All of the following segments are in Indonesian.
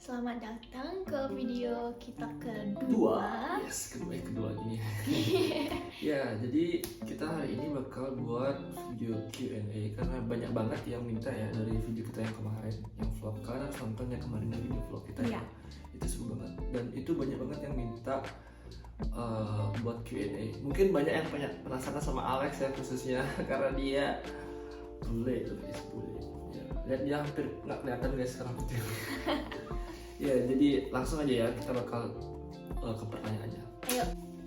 Selamat datang ke video kita kedua. Yes, kedua ini. Ya, jadi kita hari ini bakal buat video Q&A karena banyak banget yang minta ya dari video kita yang kemarin, yang vlog. Karena nonton yang kemarin dari video vlog kita ya. Itu seru banget dan itu banyak banget yang minta buat Q&A. Mungkin banyak yang penasaran sama Alex ya khususnya karena dia bule guys, bule. Ya, lihat dia hampir nggak kelihatan guys sekarang putih. Ya, jadi langsung aja ya kita bakal ke pertanyaannya. Ayo.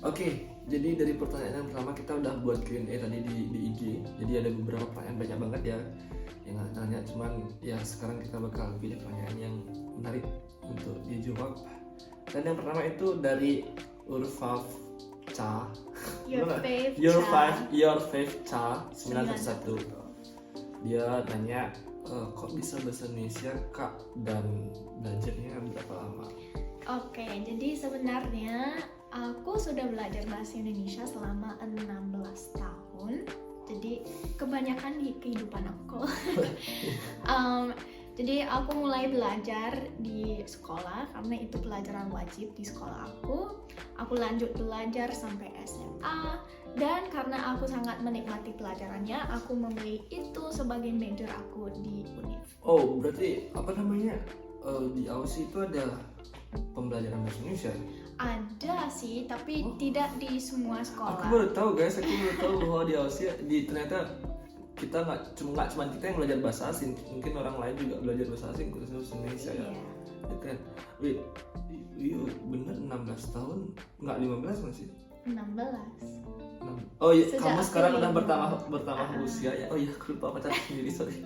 Oke, jadi dari pertanyaan yang pertama kita udah buat Q&A tadi di IG. Jadi ada beberapa pertanyaan banyak banget ya yang nanya, cuman ya sekarang kita bakal pilih pertanyaan yang menarik untuk dijawab. Dan yang pertama itu dari Urfav Cha. Your Fave Cha 911. Dia nanya kok bisa bahasa Indonesia Kak dan belajarnya berapa lama? Oke, jadi sebenarnya aku sudah belajar bahasa Indonesia selama 16 tahun. Jadi kebanyakan di kehidupan aku. Jadi aku mulai belajar di sekolah karena itu pelajaran wajib di sekolah aku. Aku lanjut belajar sampai SMA dan karena aku sangat menikmati pelajarannya, aku memilih itu sebagai major aku di univ. Oh, berarti apa namanya di Aussie itu ada pembelajaran bahasa Indonesia? Ada sih, tapi tidak di semua sekolah. Aku baru tahu guys, bahwa di Aussie ternyata kita nggak cuma kita yang belajar bahasa asing, mungkin orang lain juga belajar bahasa asing khususnya bahasa Indonesia ya. Ya kan? Wait, bener 16 tahun? Nggak 15 masih? 16. Oh iya, Sejak kamu sekarang udah aku bertambah usia ya. Oh iya, aku lupa pacar sendiri, sorry.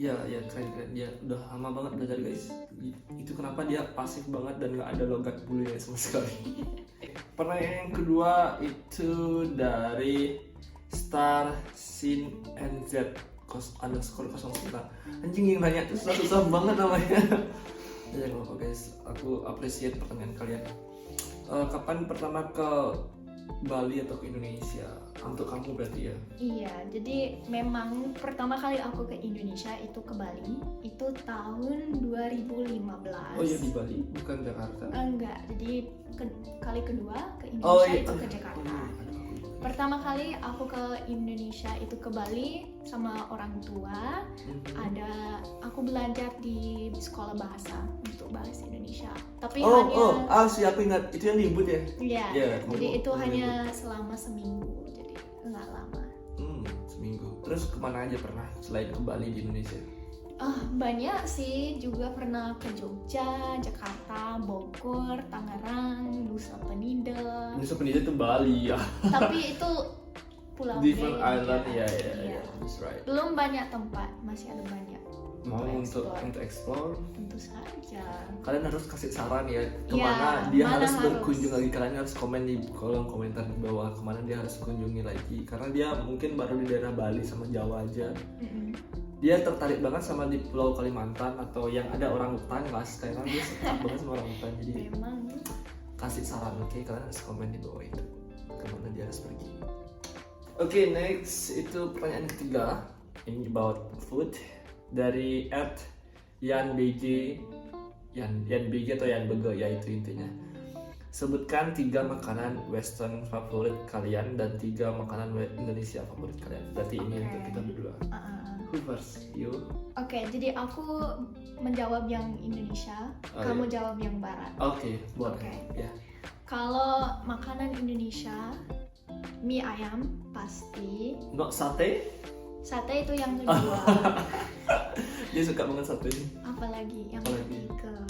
Ya keren dia udah lama banget belajar guys. Itu kenapa dia pasif banget dan nggak ada logat bulunya sama sekali. Pertanyaan yang kedua itu dari Star Sin NZ _09. Anjing yang nanya tuh susah banget namanya. Ya nggak apa guys, aku appreciate pertanyaan kalian. Kapan pertama ke Bali atau ke Indonesia? Untuk kamu berarti ya? Iya, jadi memang pertama kali aku ke Indonesia itu ke Bali, itu tahun 2015. Oh iya, di Bali, bukan Jakarta? Enggak, jadi kali kedua ke Indonesia itu ke Jakarta. Pertama kali aku ke Indonesia itu ke Bali sama orang tua. Aku belajar di sekolah bahasa untuk bahasa Indonesia. Tapi siapa ingat itu yang ribut ya? Iya. Jadi itu hanya selama seminggu, jadi nggak lama. Seminggu. Terus kemana aja pernah selain ke Bali di Indonesia? Banyak sih, juga pernah ke Jogja, Jakarta, Bogor, Tangerang, Nusa Penida. Nusa Penida itu Bali ya. Tapi itu pulau different beda. island ya, that's right. Belum banyak tempat, masih ada banyak. Mau untuk explore? Tentu saja. Kalian harus kasih saran ya kemana dia harus berkunjung lagi. Kalian harus komen di kolom komentar di bawah kemana dia harus kunjungi lagi. Karena dia mungkin baru di daerah Bali sama Jawa aja. Dia tertarik banget sama di Pulau Kalimantan atau yang ada orang hutan guys, karena dia suka banget sama orang hutan. Jadi memang kasih saran, oke? Kalian harus komen di bawah itu kemana dia harus pergi. Oke, next itu pertanyaan ketiga, ini about food dari @yanbg atau yanbg ya, itu intinya. Sebutkan 3 makanan western favorit kalian dan 3 makanan Indonesia favorit kalian. Berarti ini untuk kita berdua. Who first? You? Oke, jadi aku menjawab yang Indonesia, kamu jawab yang Barat. Oke, boleh. Ya. Kalau makanan Indonesia, mie ayam pasti. Not sate? Sate itu yang kedua. Dia suka banget sate. Apalagi yang ketiga?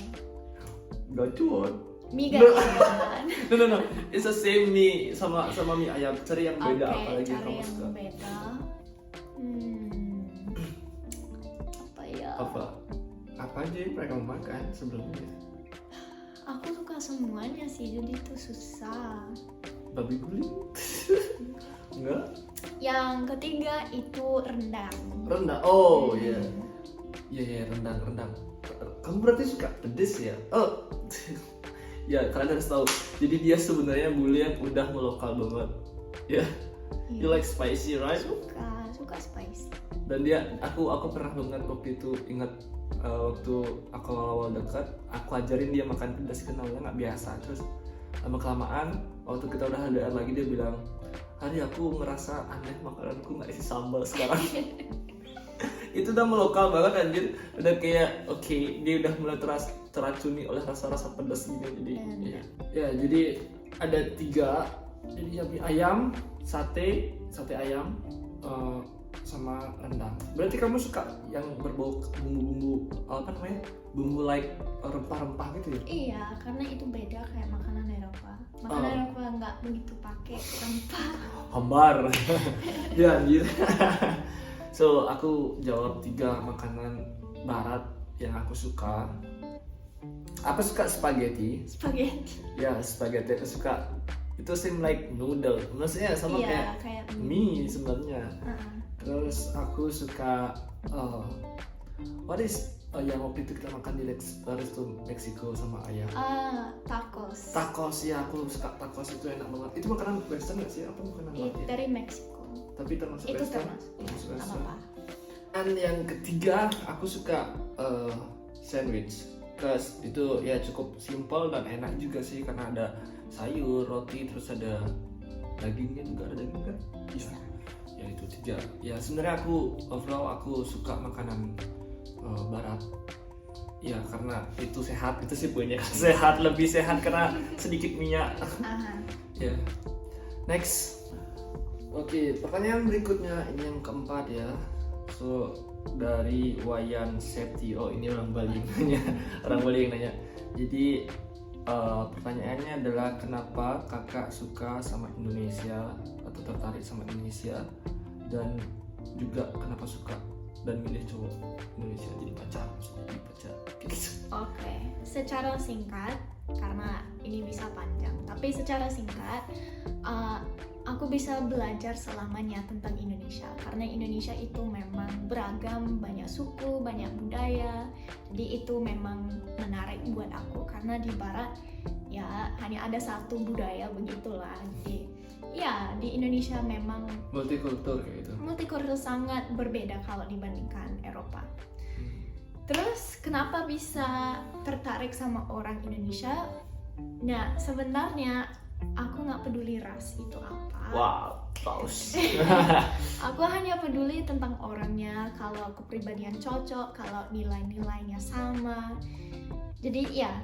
Gacuan. Mie gacuan. No. It's the same mie sama mie ayam. Cari yang beda, apalagi yang kamu suka. Beda. Apa aja yang mereka makan sebelumnya? Aku suka semuanya sih, jadi itu susah. Babi guling? Enggak? Yang ketiga itu rendang. Rendang? Oh iya. Iya, rendang. Kamu berarti suka pedes ya? Oh. Ya, kalian harus tahu. Jadi dia sebenarnya bule yang udah melokal banget. Ya. You like spicy, right? Suka spicy. Dan dia, aku pernah banget waktu itu ingat waktu aku awal dekat, aku ajarin dia makan pedas, kenalnya nggak biasa. Terus lama kelamaan waktu kita udah LDR lagi, dia bilang, "Hari aku ngerasa aneh makananku nggak isi sambal sekarang." Itu udah melokal banget anjir, udah kayak oke, dia udah mulai teracuni oleh rasa-rasa pedas gitu. Jadi ya jadi ada 3, jadi ayam, sate ayam, sama rendang. Berarti kamu suka yang berbau bumbu-bumbu, apa namanya, bumbu like rempah-rempah gitu ya? Iya, karena itu beda kayak makanan Eropa. Makanan Eropa nggak begitu pakai rempah. Hambar. Ya anjir. So aku jawab 3 makanan barat yang aku suka. Aku suka spaghetti. Ya, spaghetti aku suka. Itu seem like noodle, maksudnya sama kayak mie sebenarnya. Terus aku suka what is yang waktu itu kita makan di resto Meksiko sama ayah. Tacos ya, aku suka tacos, itu enak banget. Itu makanan western nggak sih? Apa makanan barat? Dari Meksiko. Tapi termasuk Itu western. termasuk apa-apa. Dan yang ketiga aku suka sandwich. Terus itu ya cukup simple dan enak juga sih, karena ada sayur, roti, terus ada dagingnya juga, ada daging kan? Iya. Ya itu 3. Ya sebenarnya aku overall aku suka makanan barat. Ya karena itu sehat, itu sih punya sehat, lebih sehat karena sedikit minyak. Ya. Next. Oke, pertanyaan berikutnya ini yang keempat ya. So dari Wayan Septi, ini orang Bali nanya, yang nanya. Jadi pertanyaannya adalah kenapa kakak suka sama Indonesia atau tertarik sama Indonesia, dan juga kenapa suka dan milih cowok Indonesia jadi pacar, gitu. Oke, secara singkat, karena ini bisa panjang, tapi secara singkat aku bisa belajar selamanya tentang Indonesia, karena Indonesia itu memang beragam, banyak suku, banyak budaya. Jadi itu memang menarik buat aku, karena di Barat ya hanya ada satu budaya begitulah. Jadi ya di Indonesia memang multikultur kayak gitu. Multikultur sangat berbeda kalau dibandingkan Eropa. Terus kenapa bisa tertarik sama orang Indonesia? Nah sebenarnya aku nggak peduli ras itu apa. Wow, paus. Aku hanya peduli tentang orangnya, kalau kepribadian cocok, kalau nilai-nilainya sama. Jadi ya,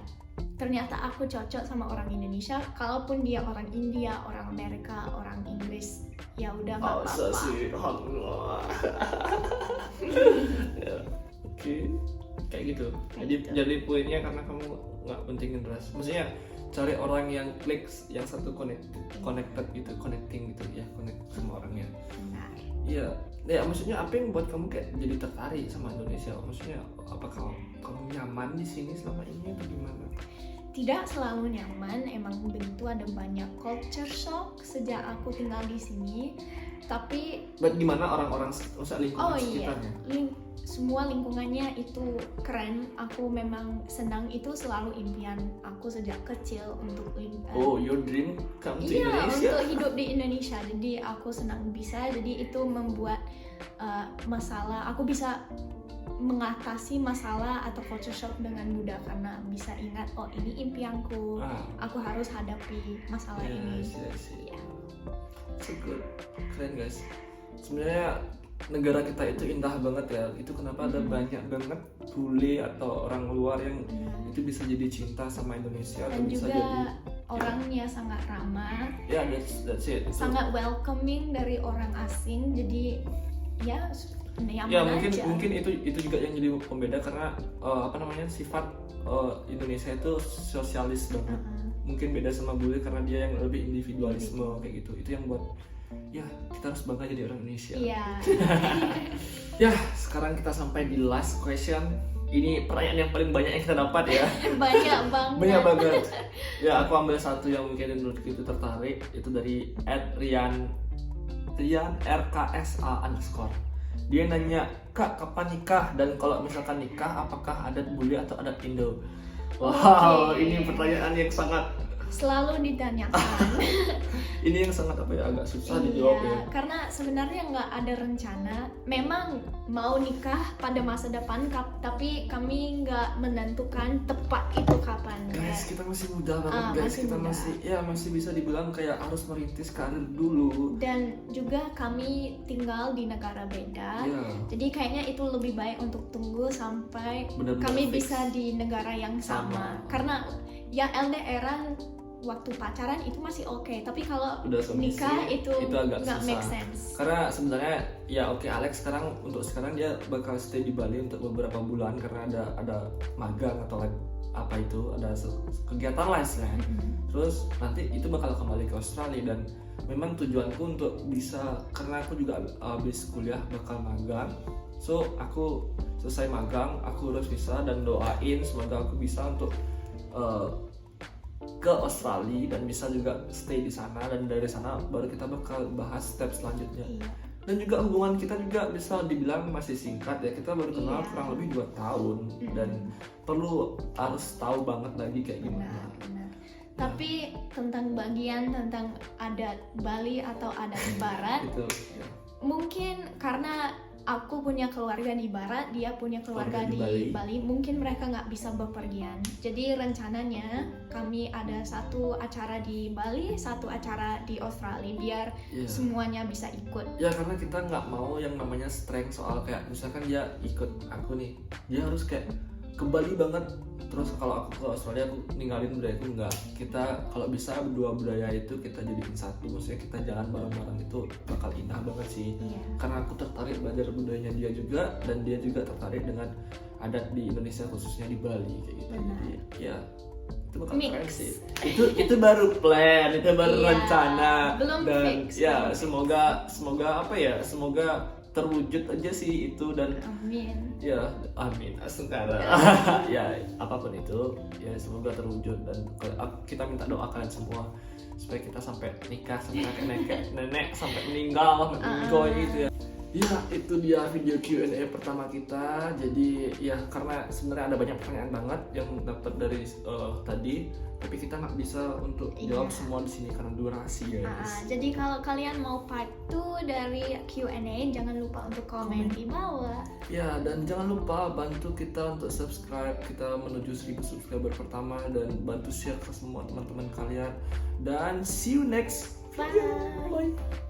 ternyata aku cocok sama orang Indonesia, kalaupun dia orang India, orang Amerika, orang Inggris, ya udah nggak apa-apa. Oke, kayak gitu. Jadi poinnya karena kamu nggak pentingin ras. Maksudnya cari orang yang klik, yang satu connected gitu, connecting gitu ya, connect sama orangnya. Benar. Iya, ya maksudnya apa yang buat kamu kayak jadi tertarik sama Indonesia? Maksudnya apakah kamu nyaman di sini selama ini atau gimana? Tidak selalu nyaman, emang begitu, ada banyak culture shock sejak aku tinggal di sini. Tapi gimana orang-orang lingkungan sekitarnya? Semua lingkungannya itu keren. Aku memang senang, itu selalu impian aku sejak kecil untuk your dream come to Indonesia? Untuk hidup di Indonesia. Jadi aku senang bisa, jadi itu membuat masalah, aku bisa mengatasi masalah atau culture shock dengan mudah, karena bisa ingat, ini impianku, aku harus hadapi masalah ini. Yeah. So good, keren guys. Sebenarnya negara kita itu indah banget ya. Itu kenapa ada banyak banget bule atau orang luar yang itu bisa jadi cinta sama Indonesia, dan atau bisa juga jadi orangnya sangat ramah. Ya, that's it. Sangat welcoming dari orang asing. Jadi ya nyaman ya aja. mungkin itu juga yang jadi pembeda, karena sifat Indonesia itu sosialis banget. Mungkin beda sama bule karena dia yang lebih individualisme kayak gitu. Itu yang buat ya kita harus bangga jadi orang Indonesia. Iya. Ya, sekarang kita sampai di last question. Ini pertanyaan yang paling banyak yang kita dapat ya. Banyak banget. Ya, aku ambil satu yang mungkin menurutku itu tertarik. Itu dari @Rian RKSA_. Dia nanya, "Kak, kapan nikah? Dan kalau misalkan nikah, apakah adat bule atau adat Indo?" Wow, ini pertanyaan yang sangat selalu ditanyakan. Ini yang sangat agak susah dijawab ya. Karena sebenarnya nggak ada rencana. Memang mau nikah pada masa depan, tapi kami nggak menentukan tepat itu kapan. Guys, kita masih muda banget guys. Kita muda. masih bisa dibilang kayak harus merintis karir dulu. Dan juga kami tinggal di negara beda. Iya. Jadi kayaknya itu lebih baik untuk tunggu sampai Benar-benar kami fix. bisa di negara yang sama. Karena ya LDRan waktu pacaran itu masih oke, tapi kalau Udah semisi, nikah itu agak nggak susah. make sense. Karena sebenarnya ya oke, Alex untuk sekarang dia bakal stay di Bali untuk beberapa bulan karena ada magang atau apa itu, ada kegiatan lah istilahnya. Terus nanti itu bakal kembali ke Australia dan memang tujuanku untuk bisa, karena aku juga habis kuliah bakal magang. So aku selesai magang, aku harus bisa dan doain semoga aku bisa untuk ke Australia dan bisa juga stay di sana, dan dari sana baru kita bakal bahas step selanjutnya. Iya. Dan juga hubungan kita juga bisa dibilang masih singkat ya, kita baru kenal Iya. kurang lebih 2 tahun dan harus tahu banget lagi kayak gimana. Benar. Tapi tentang bagian tentang adat Bali atau adat Barat, Gitu ya. mungkin karena aku punya keluarga di Barat, dia punya keluarga Keluarga di di Bali, mungkin mereka nggak bisa bepergian. Jadi rencananya kami ada satu acara di Bali, satu acara di Australia, biar Iya. semuanya bisa ikut. Ya karena kita nggak mau yang namanya strength soal kayak misalkan dia ikut aku nih, dia harus kayak ke Bali banget, terus kalau aku ke Australia aku ninggalin budayaku. Enggak, kita kalau bisa dua budaya itu kita jadiin satu, maksudnya kita jalan bareng-bareng, itu bakal indah banget sih. Iya. Karena aku tertarik belajar budayanya dia juga, dan dia juga tertarik dengan adat di Indonesia khususnya di Bali kayak gitu. Benar. Jadi ya itu bakal Mix. keren sih. Itu baru plan, itu baru Iya, rencana, belum dan fix, ya belum semoga apa ya, semoga terwujud aja sih itu, dan Amin. ya amin asengkara. Ya apapun itu ya semoga terwujud, dan kita minta doa kalian semua supaya kita sampai nikah, sampai nenek sampai meninggal gitu ya. Ya itu dia video Q&A pertama kita. Jadi ya karena sebenarnya ada banyak pertanyaan banget yang dapat dari tadi, tapi kita nggak bisa untuk jawab Iya. semua di sini karena durasi guys. Jadi kalau kalian mau part 2 dari Q&A, jangan lupa untuk komen di bawah. Ya, dan jangan lupa bantu kita untuk subscribe, kita menuju 1000 subscriber pertama, dan bantu share ke semua teman-teman kalian, dan see you next video. Bye. Bye.